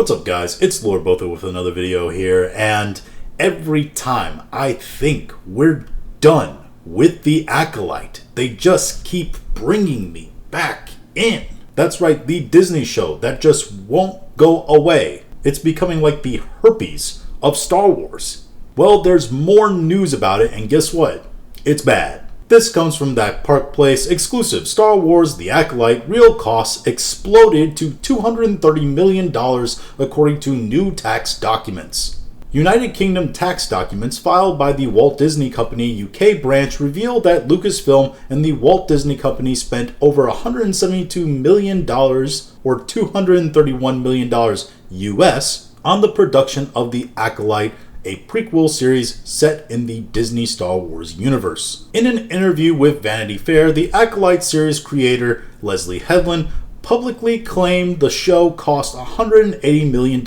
What's up, guys? It's Lord Botha with another video here, and every time I think we're done with The Acolyte, they just keep bringing me back in. That's right, the Disney show that just won't go away. It's becoming like the herpes of Star Wars. Well, there's more news about it, and guess what? It's bad. This comes from that Park Place exclusive. Star Wars The Acolyte real costs exploded to $230 million according to new tax documents. United Kingdom tax documents filed by the Walt Disney Company UK branch reveal that Lucasfilm and the Walt Disney Company spent over $172 million or $231 million US on the production of The Acolyte, a prequel series set in the Disney Star Wars universe. In an interview with Vanity Fair, the Acolyte series creator Leslie Headland publicly claimed the show cost $180 million,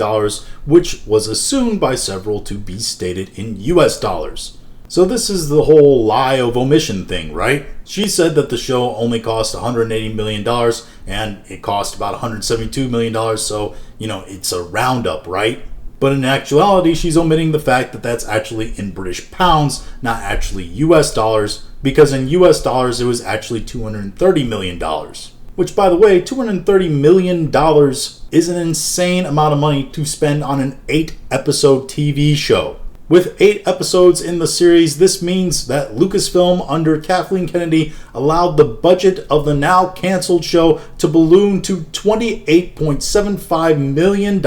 which was assumed by several to be stated in US dollars. So this is the whole lie of omission thing, right? She said that the show only cost $180 million and it cost about $172 million, so, it's a roundup, right? But in actuality, she's omitting the fact that that's actually in British pounds, not actually US dollars, because in US dollars it was actually $230 million. Which, by the way, $230 million is an insane amount of money to spend on an 8-episode TV show. With 8 episodes in the series, this means that Lucasfilm under Kathleen Kennedy allowed the budget of the now canceled show to balloon to $28.75 million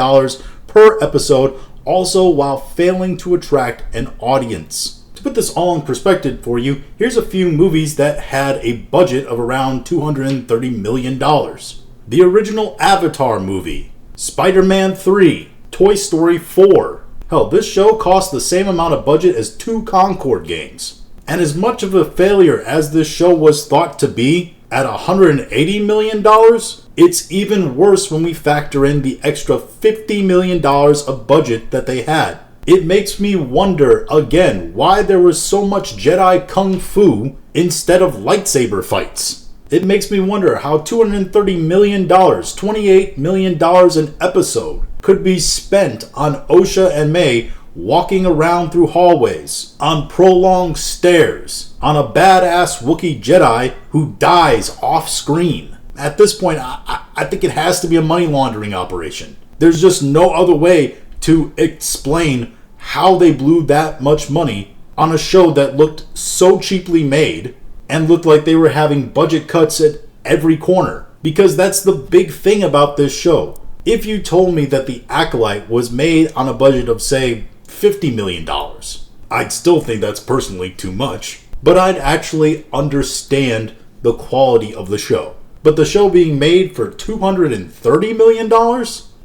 per episode, also while failing to attract an audience. To put this all in perspective for you, here's a few movies that had a budget of around $230 million. The original Avatar movie, Spider-Man 3, Toy Story 4. Hell, this show cost the same amount of budget as 2 Concord games. And as much of a failure as this show was thought to be, at $180 million, it's even worse when we factor in the extra $50 million of budget that they had. It makes me wonder, again, why there was so much Jedi Kung Fu instead of lightsaber fights. It makes me wonder how $230 million, $28 million an episode, could be spent on Osha and May walking around through hallways, on prolonged stairs, on a badass Wookiee Jedi who dies off screen. At this point, I think it has to be a money laundering operation. There's just no other way to explain how they blew that much money on a show that looked so cheaply made and looked like they were having budget cuts at every corner. Because that's the big thing about this show. If you told me that The Acolyte was made on a budget of, say, $50 million, I'd still think that's personally too much, but I'd actually understand the quality of the show. But the show being made for $230 million?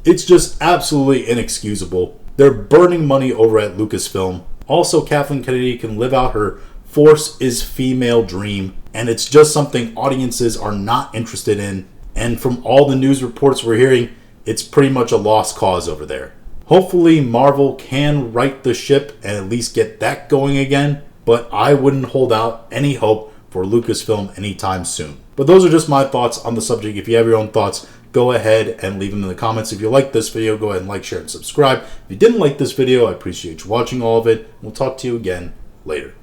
It's just absolutely inexcusable. They're burning money over at Lucasfilm. Also, Kathleen Kennedy can live out her Force is female dream, and it's just something audiences are not interested in. And from all the news reports we're hearing, it's pretty much a lost cause over there. Hopefully Marvel can right the ship and at least get that going again, but I wouldn't hold out any hope for Lucasfilm anytime soon. But those are just my thoughts on the subject. If you have your own thoughts, go ahead and leave them in the comments. If you like this video, go ahead and like, share, and subscribe. If you didn't like this video, I appreciate you watching all of it. We'll talk to you again later.